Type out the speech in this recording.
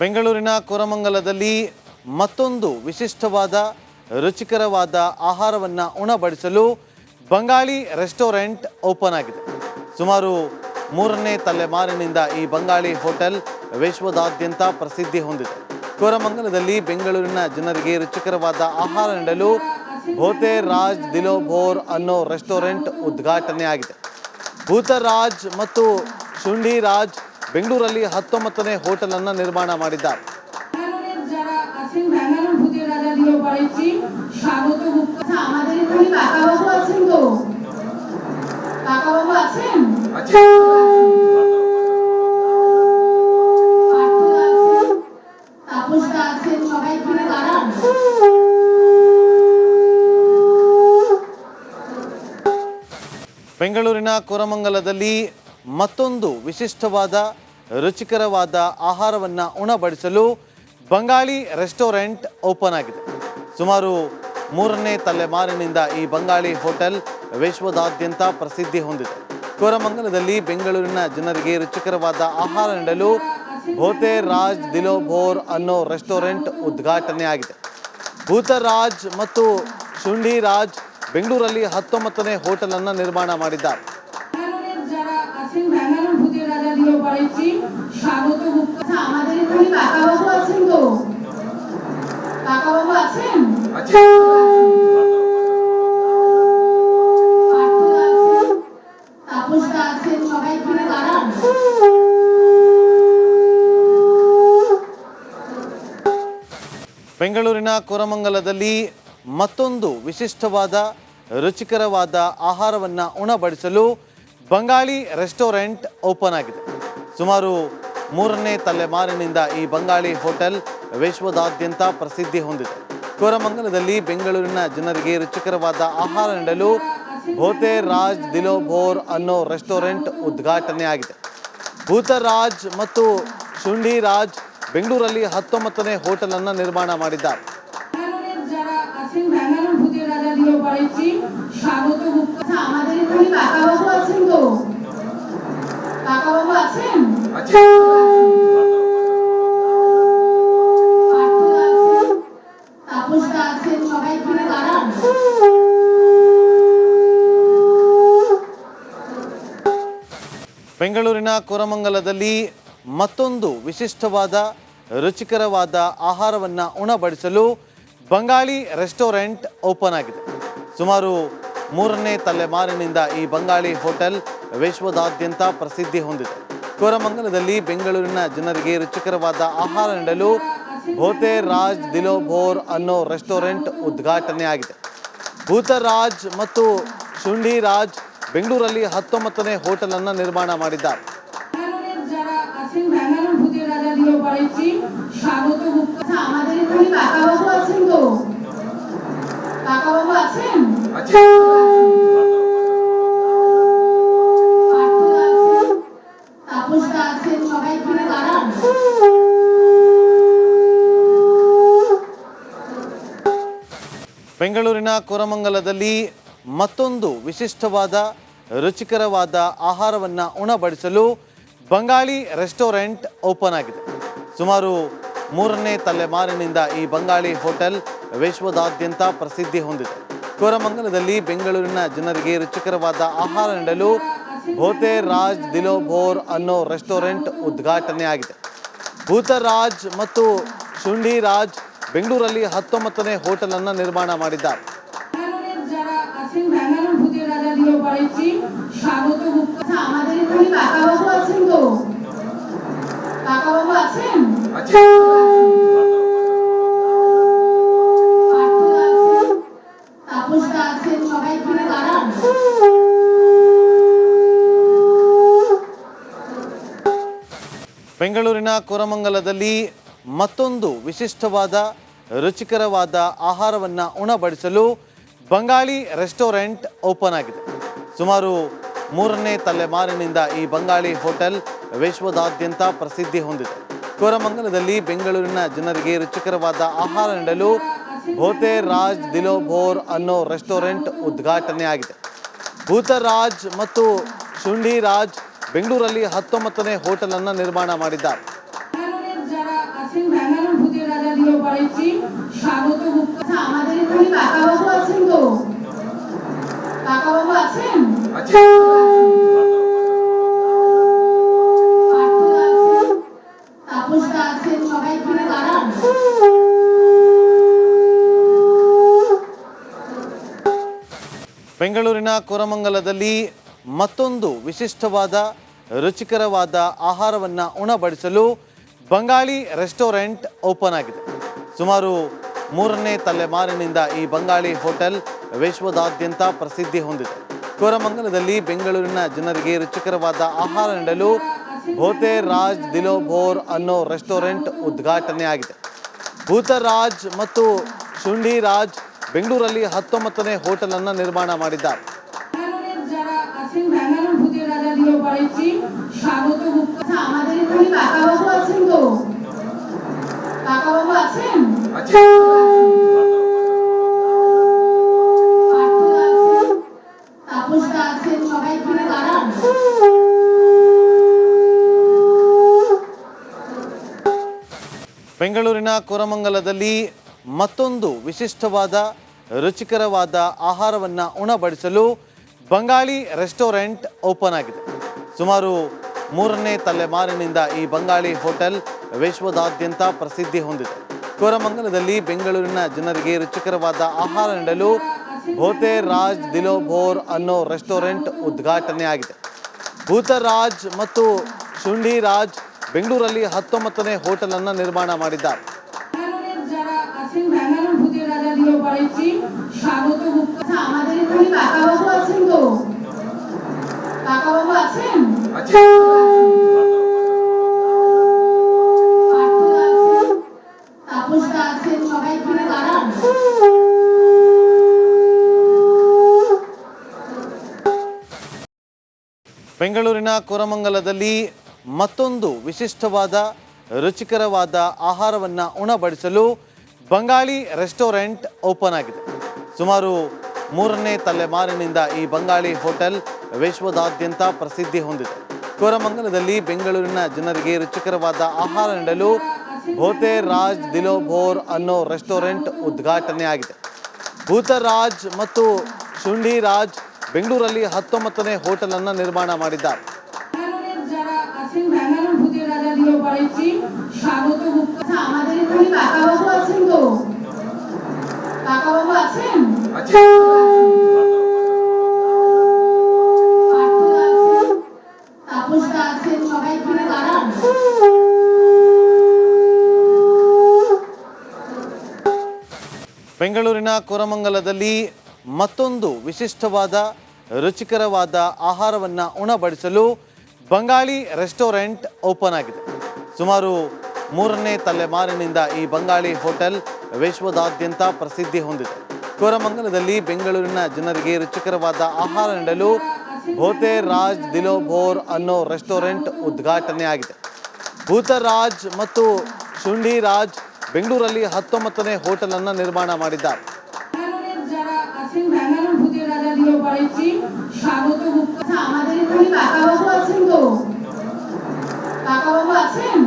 ಬೆಂಗಳೂರಿನ ಕೋರಮಂಗಲದಲ್ಲಿ ಮತ್ತೊಂದು ವಿಶಿಷ್ಟವಾದ ರುಚಿಕರವಾದ ಆಹಾರವನ್ನು ಉಣಬಡಿಸಲು ಬಂಗಾಳಿ ರೆಸ್ಟೋರೆಂಟ್ ಓಪನ್ ಆಗಿದೆ. ಸುಮಾರು 3ನೇ ತಲೆಮಾರಿನಿಂದ ಈ ಬಂಗಾಳಿ ಹೋಟೆಲ್ ವಿಶ್ವದಾದ್ಯಂತ ಪ್ರಸಿದ್ಧಿ ಹೊಂದಿದೆ. ಕೋರಮಂಗಲದಲ್ಲಿ ಬೆಂಗಳೂರಿನ ಜನರಿಗೆ ರುಚಿಕರವಾದ ಆಹಾರ ನೀಡಲು ಭೂತರಾಜ್ ದಿಲೋ ಭೋರ್ ಅನ್ನೋ ರೆಸ್ಟೋರೆಂಟ್ ಉದ್ಘಾಟನೆ ಆಗಿದೆ. ಭೂತರಾಜ್ ಮತ್ತು ಶುಂಡಿರಾಜ್ ಬೆಂಗಳೂರಲ್ಲಿ 19ನೇ ಹೋಟೆಲ್ ಅನ್ನು ನಿರ್ಮಾಣ ಮಾಡಿದ್ದಾರೆ. ಬೆಂಗಳೂರಿನ ಕೋರಮಂಗಲದಲ್ಲಿ ಮತ್ತೊಂದು ವಿಶಿಷ್ಟವಾದ ರುಚಿಕರವಾದ ಆಹಾರವನ್ನು ಉಣಬಡಿಸಲು ಬಂಗಾಳಿ ರೆಸ್ಟೋರೆಂಟ್ ಓಪನ್ ಆಗಿದೆ. ಸುಮಾರು 3ನೇ ತಲೆಮಾರಿನಿಂದ ಈ ಬಂಗಾಳಿ ಹೋಟೆಲ್ ವಿಶ್ವದಾದ್ಯಂತ ಪ್ರಸಿದ್ಧಿ ಹೊಂದಿದೆ. ಕೋರಮಂಗಲದಲ್ಲಿ ಬೆಂಗಳೂರಿನ ಜನರಿಗೆ ರುಚಿಕರವಾದ ಆಹಾರ ನೀಡಲು ಭೂತರಾಜ್ ದಿಲೋ ಭೋರ್ ಅನ್ನೋ ರೆಸ್ಟೋರೆಂಟ್ ಉದ್ಘಾಟನೆ ಆಗಿದೆ. ಭೂತರಾಜ್ ಮತ್ತು ಶುಂಡಿರಾಜ್ ಬೆಂಗಳೂರಲ್ಲಿ 19ನೇ ಹೋಟೆಲ್ ಅನ್ನು ನಿರ್ಮಾಣ ಮಾಡಿದ್ದಾರೆ. ಬೆಂಗಳೂರಿನ ಕೋರಮಂಗಲದಲ್ಲಿ ಮತ್ತೊಂದು ವಿಶಿಷ್ಟವಾದ ರುಚಿಕರವಾದ ಆಹಾರವನ್ನು ಉಣಬಡಿಸಲು ಬಂಗಾಳಿ ರೆಸ್ಟೋರೆಂಟ್ ಓಪನ್ ಆಗಿದೆ. ಸುಮಾರು 3ನೇ ತಲೆಮಾರಿನಿಂದ ಈ ಬಂಗಾಳಿ ಹೋಟೆಲ್ ವಿಶ್ವದಾದ್ಯಂತ ಪ್ರಸಿದ್ಧಿ ಹೊಂದಿದೆ. ಕೋರಮಂಗಲದಲ್ಲಿ ಬೆಂಗಳೂರಿನ ಜನರಿಗೆ ರುಚಿಕರವಾದ ಆಹಾರ ನೀಡಲು ಭೂತರಾಜ್ ದಿಲೋ ಭೋರ್ ಅನ್ನೋ ರೆಸ್ಟೋರೆಂಟ್ ಉದ್ಘಾಟನೆ ಆಗಿದೆ. ಭೂತರಾಜ್ ಮತ್ತು ಶುಂಡಿರಾಜ್ ಬೆಂಗಳೂರಲ್ಲಿ 19ನೇ ಹೋಟೆಲ್ ಅನ್ನು ನಿರ್ಮಾಣ ಮಾಡಿದ್ದಾರೆ. ಬೆಂಗಳೂರಿನ ಕೋರಮಂಗಲದಲ್ಲಿ ಮತ್ತೊಂದು ವಿಶಿಷ್ಟವಾದ ರುಚಿಕರವಾದ ಆಹಾರವನ್ನು ಉಣಬಡಿಸಲು ಬಂಗಾಳಿ ರೆಸ್ಟೋರೆಂಟ್ ಓಪನ್ ಆಗಿದೆ. ಸುಮಾರು 3ನೇ ತಲೆಮಾರಿನಿಂದ ಈ ಬಂಗಾಳಿ ಹೋಟೆಲ್ ವಿಶ್ವದಾದ್ಯಂತ ಪ್ರಸಿದ್ಧಿ ಹೊಂದಿದೆ. ಕೋರಮಂಗಲದಲ್ಲಿ ಬೆಂಗಳೂರಿನ ಜನರಿಗೆ ರುಚಿಕರವಾದ ಆಹಾರ ನೀಡಲು ಭೂತರಾಜ್ ದಿಲೋ ಭೋರ್ ಅನ್ನೋ ರೆಸ್ಟೋರೆಂಟ್ ಉದ್ಘಾಟನೆ ಆಗಿದೆ. ಭೂತರಾಜ್ ಮತ್ತು ಶುಂಡಿರಾಜ್ ಬೆಂಗಳೂರಲ್ಲಿ 19ನೇ ಹೋಟೆಲ್ ಅನ್ನು ನಿರ್ಮಾಣ ಮಾಡಿದ್ದಾರೆ. ಬೆಂಗಳೂರಿನ ಕೋರಮಂಗಲದಲ್ಲಿ ಮತ್ತೊಂದು ವಿಶಿಷ್ಟವಾದ ರುಚಿಕರವಾದ ಆಹಾರವನ್ನು ಉಣಬಡಿಸಲು ಬಂಗಾಳಿ ರೆಸ್ಟೋರೆಂಟ್ ಓಪನ್ ಆಗಿದೆ. ಸುಮಾರು 3ನೇ ತಲೆಮಾರಿನಿಂದ ಈ ಬಂಗಾಳಿ ಹೋಟೆಲ್ ವಿಶ್ವದಾದ್ಯಂತ ಪ್ರಸಿದ್ಧಿ ಹೊಂದಿದೆ. ಕೋರಮಂಗಲದಲ್ಲಿ ಬೆಂಗಳೂರಿನ ಜನರಿಗೆ ರುಚಿಕರವಾದ ಆಹಾರ ನೀಡಲು ಭೂತರಾಜ್ ದಿಲೋ ಭೋರ್ ಅನ್ನೋ ರೆಸ್ಟೋರೆಂಟ್ ಉದ್ಘಾಟನೆ ಆಗಿದೆ. ಭೂತರಾಜ್ ಮತ್ತು ಶುಂಡಿರಾಜ್ ಬೆಂಗಳೂರಲ್ಲಿ 19ನೇ ಹೋಟೆಲ್ ಅನ್ನು ನಿರ್ಮಾಣ ಮಾಡಿದ್ದಾರೆ. ಬೆಂಗಳೂರಿನ ಕೋರಮಂಗಲದಲ್ಲಿ ಮತ್ತೊಂದು ವಿಶಿಷ್ಟವಾದ ರುಚಿಕರವಾದ ಆಹಾರವನ್ನು ಉಣಬಡಿಸಲು ಬಂಗಾಳಿ ರೆಸ್ಟೋರೆಂಟ್ ಓಪನ್ ಆಗಿದೆ. ಸುಮಾರು 3ನೇ ತಲೆಮಾರಿನಿಂದ ಈ ಬಂಗಾಳಿ ಹೋಟೆಲ್ ವಿಶ್ವದಾದ್ಯಂತ ಪ್ರಸಿದ್ಧಿ ಹೊಂದಿದೆ. ಕೋರಮಂಗಲದಲ್ಲಿ ಬೆಂಗಳೂರಿನ ಜನರಿಗೆ ರುಚಿಕರವಾದ ಆಹಾರ ನೀಡಲು ಭೂತರಾಜ್ ದಿಲೋ ಭೋರ್ ಅನ್ನೋ ರೆಸ್ಟೋರೆಂಟ್ ಉದ್ಘಾಟನೆ ಆಗಿದೆ. ಭೂತರಾಜ್ ಮತ್ತು ಶುಂಡಿರಾಜ್ ಬೆಂಗಳೂರಲ್ಲಿ 19ನೇ ಹೋಟೆಲ್ ಅನ್ನು ನಿರ್ಮಾಣ ಮಾಡಿದ್ದಾರೆ. আছেন ব্যাঙ্গালোর ভূতের রাজা দিল পরের চিফ স্বাগত গুপ্তা। আচ্ছা, আমাদের এখানে কাকাবাবু আছেন তো? কাকাবাবু আছেন? পার্থদা আছেন, তাপসদা আছেন, সবাই এখানে দাঁড়ান। ಬೆಂಗಳೂರಿನ ಕೋರಮಂಗಲದಲ್ಲಿ ಮತ್ತೊಂದು ವಿಶಿಷ್ಟವಾದ ರುಚಿಕರವಾದ ಆಹಾರವನ್ನು ಉಣಬಡಿಸಲು ಬಂಗಾಳಿ ರೆಸ್ಟೋರೆಂಟ್ ಓಪನ್ ಆಗಿದೆ. ಸುಮಾರು 3ನೇ ತಲೆಮಾರಿನಿಂದ ಈ ಬಂಗಾಳಿ ಹೋಟೆಲ್ ವಿಶ್ವದಾದ್ಯಂತ ಪ್ರಸಿದ್ಧಿ ಹೊಂದಿದೆ. ಕೋರಮಂಗಲದಲ್ಲಿ ಬೆಂಗಳೂರಿನ ಜನರಿಗೆ ರುಚಿಕರವಾದ ಆಹಾರ ನೀಡಲು ಭೂತರಾಜ್ ದಿಲೋ ಭೋರ್ ಅನ್ನೋ ರೆಸ್ಟೋರೆಂಟ್ ಉದ್ಘಾಟನೆ ಆಗಿದೆ. ಭೂತರಾಜ್ ಮತ್ತು ಶುಂಠಿರಾಜ್ ಬೆಂಗಳೂರಲ್ಲಿ 19ನೇ ಹೋಟೆಲ್ ಅನ್ನು ನಿರ್ಮಾಣ ಮಾಡಿದ್ದಾರೆ. ব্যাঙ্গালোরের যারা আছেন ব্যাঙ্গালোর ভূতের রাজা দিল পরের চিফ স্বাগত গুপ্তা। আচ্ছা, আমাদের এখানে কাকাবাবু আছেন তো? কাকাবাবু আছেন? পার্থদা আছেন, তাপসদা আছেন, সবাই এখানে দাঁড়ান। ಬೆಂಗಳೂರಿನ ಕೋರಮಂಗಲದಲ್ಲಿ ಮತ್ತೊಂದು ವಿಶಿಷ್ಟವಾದ ರುಚಿಕರವಾದ ಆಹಾರವನ್ನು ಉಣಬಡಿಸಲು ಬಂಗಾಳಿ ರೆಸ್ಟೋರೆಂಟ್ ಓಪನ್ ಆಗಿದೆ. ಸುಮಾರು 3ನೇ ತಲೆಮಾರಿನಿಂದ ಈ ಬಂಗಾಳಿ ಹೋಟೆಲ್ ವಿಶ್ವದಾದ್ಯಂತ ಪ್ರಸಿದ್ಧಿ ಹೊಂದಿದೆ. ಕೋರಮಂಗಲದಲ್ಲಿ ಬೆಂಗಳೂರಿನ ಜನರಿಗೆ ರುಚಿಕರವಾದ ಆಹಾರ ನೀಡಲು ಭೂತರಾಜ್ ದಿಲೋ ಭೋರ್ ಅನ್ನೋ ರೆಸ್ಟೋರೆಂಟ್ ಉದ್ಘಾಟನೆ ಆಗಿದೆ. ಭೂತರಾಜ್ ಮತ್ತು ಶುಂಠಿರಾಜ್ ಬೆಂಗಳೂರಲ್ಲಿ 19ನೇ ಹೋಟೆಲ್ ಅನ್ನು ನಿರ್ಮಾಣ ಮಾಡಿದ್ದಾರೆ. ব্যাঙ্গালোরের যারা আছেন ব্যাঙ্গালোর ভূতের রাজা দিল পরের চিফ স্বাগত গুপ্তা। আচ্ছা, আমাদের এখানে কাকাবাবু আছেন তো? কাকাবাবু আছেন? পার্থদা আছেন, তাপসদা আছেন, সবাই এখানে দাঁড়ান। ಬೆಂಗಳೂರಿನ ಕೋರಮಂಗಲದಲ್ಲಿ ಮತ್ತೊಂದು ವಿಶಿಷ್ಟವಾದ ರುಚಿಕರವಾದ ಆಹಾರವನ್ನು ಉಣಬಡಿಸಲು ಬಂಗಾಳಿ ರೆಸ್ಟೋರೆಂಟ್ ಓಪನ್ ಆಗಿದೆ. ಸುಮಾರು 3ನೇ ತಲೆಮಾರಿನಿಂದ ಈ ಬಂಗಾಳಿ ಹೋಟೆಲ್ ವಿಶ್ವದಾದ್ಯಂತ ಪ್ರಸಿದ್ಧಿ ಹೊಂದಿದೆ. ಕೋರಮಂಗಲದಲ್ಲಿ ಬೆಂಗಳೂರಿನ ಜನರಿಗೆ ರುಚಿಕರವಾದ ಆಹಾರ ನೀಡಲು ಭೂತರಾಜ್ ದಿಲೋ ಭೋರ್ ಅನ್ನೋ ರೆಸ್ಟೋರೆಂಟ್ ಉದ್ಘಾಟನೆ ಆಗಿದೆ. ಭೂತರಾಜ್ ಮತ್ತು ಶುಂಠಿರಾಜ್ ಬೆಂಗಳೂರಲ್ಲಿ 19ನೇ ಹೋಟೆಲ್ ಅನ್ನು ನಿರ್ಮಾಣ ಮಾಡಿದ್ದಾರೆ. ব্যাঙ্গালোরের যারা আছেন ব্যাঙ্গালোর ভূতের রাজা দিল পরের চিফ স্বাগত গুপ্তা। আচ্ছা, আমাদের এখানে কাকাবাবু আছেন তো? কাকাবাবু আছেন? পার্থদা আছেন, তাপসদা আছেন, সবাই এখানে দাঁড়ান। ಬೆಂಗಳೂರಿನ ಕೋರಮಂಗಲದಲ್ಲಿ ಮತ್ತೊಂದು ವಿಶಿಷ್ಟವಾದ ರುಚಿಕರವಾದ ಆಹಾರವನ್ನು ಉಣಬಡಿಸಲು ಬಂಗಾಳಿ ರೆಸ್ಟೋರೆಂಟ್ ಓಪನ್ ಆಗಿದೆ. ಸುಮಾರು 3ನೇ ತಲೆಮಾರಿನಿಂದ ಈ ಬಂಗಾಳಿ ಹೋಟೆಲ್ ವಿಶ್ವದಾದ್ಯಂತ ಪ್ರಸಿದ್ಧಿ ಹೊಂದಿದೆ. ಕೋರಮಂಗಲದಲ್ಲಿ ಬೆಂಗಳೂರಿನ ಜನರಿಗೆ ರುಚಿಕರವಾದ ಆಹಾರ ನೀಡಲು ಭೂತರಾಜ್ ದಿಲೋ ಭೋರ್ ಅನ್ನೋ ರೆಸ್ಟೋರೆಂಟ್ ಉದ್ಘಾಟನೆ ಆಗಿದೆ. ಭೂತರಾಜ್ ಮತ್ತು ಶುಂಠಿರಾಜ್ ಬೆಂಗಳೂರಲ್ಲಿ 19ನೇ ಹೋಟೆಲ್ ಅನ್ನು ನಿರ್ಮಾಣ ಮಾಡಿದ್ದಾರೆ. ব্যাঙ্গালোরের যারা আছেন ব্যাঙ্গালোর ভূতের রাজা দিল পরের চিফ স্বাগত গুপ্তা। আচ্ছা, আমাদের এখানে কাকাবাবু আছেন তো? কাকাবাবু আছেন?